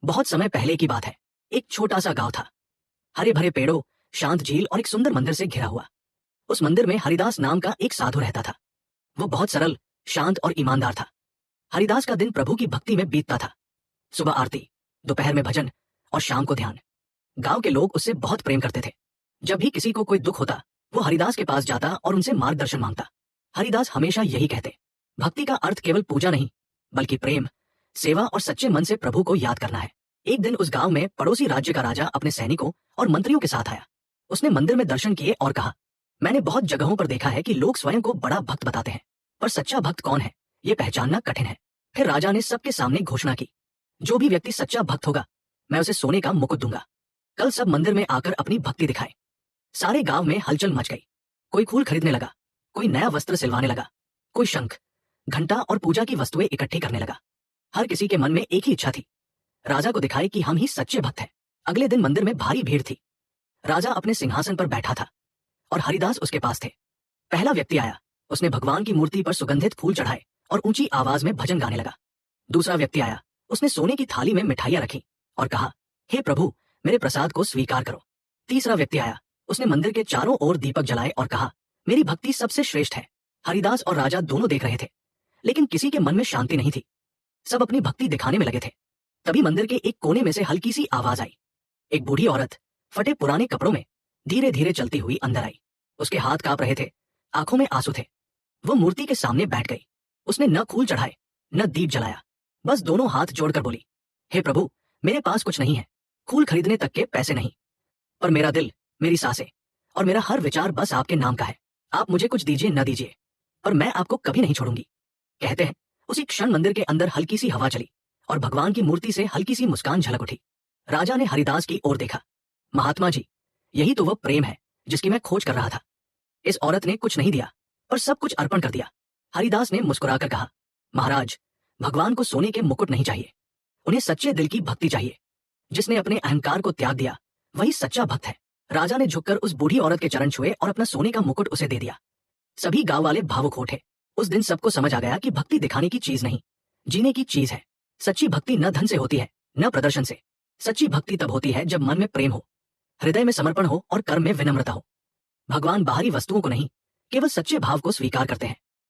बहुत समय पहले की बात है। एक छोटा सा गांव था, हरे भरे पेड़ों, शांत झील और एक सुंदर मंदिर से घिरा हुआ। उस मंदिर में हरिदास नाम का एक साधु रहता था। वो बहुत सरल, शांत और ईमानदार था। हरिदास का दिन प्रभु की भक्ति में बीतता था। सुबह आरती, दोपहर में भजन और शाम को ध्यान। गांव के लोग उससे बहुत प्रेम करते थे। जब भी किसी को कोई दुख होता, वो हरिदास के पास जाता और उनसे मार्गदर्शन मांगता। हरिदास हमेशा यही कहते, भक्ति का अर्थ केवल पूजा नहीं, बल्कि प्रेम, सेवा और सच्चे मन से प्रभु को याद करना है। एक दिन उस गांव में पड़ोसी राज्य का राजा अपने सैनिकों और मंत्रियों के साथ आया। उसने मंदिर में दर्शन किए और कहा, मैंने बहुत जगहों पर देखा है कि लोग स्वयं को बड़ा भक्त बताते हैं, पर सच्चा भक्त कौन है, ये पहचानना कठिन है। फिर राजा ने सबके सामने घोषणा की, जो भी व्यक्ति सच्चा भक्त होगा, मैं उसे सोने का मुकुट दूंगा। कल सब मंदिर में आकर अपनी भक्ति दिखाए। सारे गांव में हलचल मच गई। कोई फूल खरीदने लगा, कोई नया वस्त्र सिलवाने लगा, कोई शंख, घंटा और पूजा की वस्तुएं इकट्ठी करने लगा। हर किसी के मन में एक ही इच्छा थी, राजा को दिखाए कि हम ही सच्चे भक्त हैं। अगले दिन मंदिर में भारी भीड़ थी। राजा अपने सिंहासन पर बैठा था और हरिदास उसके पास थे। पहला व्यक्ति आया, उसने भगवान की मूर्ति पर सुगंधित फूल चढ़ाए और ऊंची आवाज में भजन गाने लगा। दूसरा व्यक्ति आया, उसने सोने की थाली में मिठाइयां रखी और कहा, हे प्रभु, मेरे प्रसाद को स्वीकार करो। तीसरा व्यक्ति आया, उसने मंदिर के चारों ओर दीपक जलाए और कहा, मेरी भक्ति सबसे श्रेष्ठ है। हरिदास और राजा दोनों देख रहे थे, लेकिन किसी के मन में शांति नहीं थी। सब अपनी भक्ति दिखाने में लगे थे। तभी मंदिर के एक कोने में से हल्की सी आवाज आई। एक बूढ़ी औरत फटे पुराने कपड़ों में धीरे धीरे चलती हुई अंदर आई। उसके हाथ कांप रहे थे, आंखों में आंसू थे। वो मूर्ति के सामने बैठ गई। उसने न फूल चढ़ाए, न दीप जलाया, बस दोनों हाथ जोड़कर बोली, हे प्रभु, मेरे पास कुछ नहीं है, फूल खरीदने तक के पैसे नहीं, पर मेरा दिल, मेरी सांसें और मेरा हर विचार बस आपके नाम का है। आप मुझे कुछ दीजिए न दीजिए, पर मैं आपको कभी नहीं छोड़ूंगी। कहते हैं, उसी क्षण मंदिर के अंदर हल्की सी हवा चली और भगवान की मूर्ति से हल्की सी मुस्कान झलक उठी। राजा ने हरिदास की ओर देखा। महात्मा जी, यही तो वह प्रेम है जिसकी मैं खोज कर रहा था। इस औरत ने कुछ नहीं दिया, पर सब कुछ अर्पण कर दिया। हरिदास ने मुस्कुराकर कहा, महाराज, भगवान को सोने के मुकुट नहीं चाहिए, उन्हें सच्चे दिल की भक्ति चाहिए। जिसने अपने अहंकार को त्याग दिया, वही सच्चा भक्त है। राजा ने झुककर उस बूढ़ी औरत के चरण छुए और अपना सोने का मुकुट उसे दे दिया। सभी गांव वाले भावुक उठे। उस दिन सबको समझ आ गया कि भक्ति दिखाने की चीज नहीं, जीने की चीज है। सच्ची भक्ति न धन से होती है, न प्रदर्शन से। सच्ची भक्ति तब होती है जब मन में प्रेम हो, हृदय में समर्पण हो और कर्म में विनम्रता हो। भगवान बाहरी वस्तुओं को नहीं, केवल सच्चे भाव को स्वीकार करते हैं।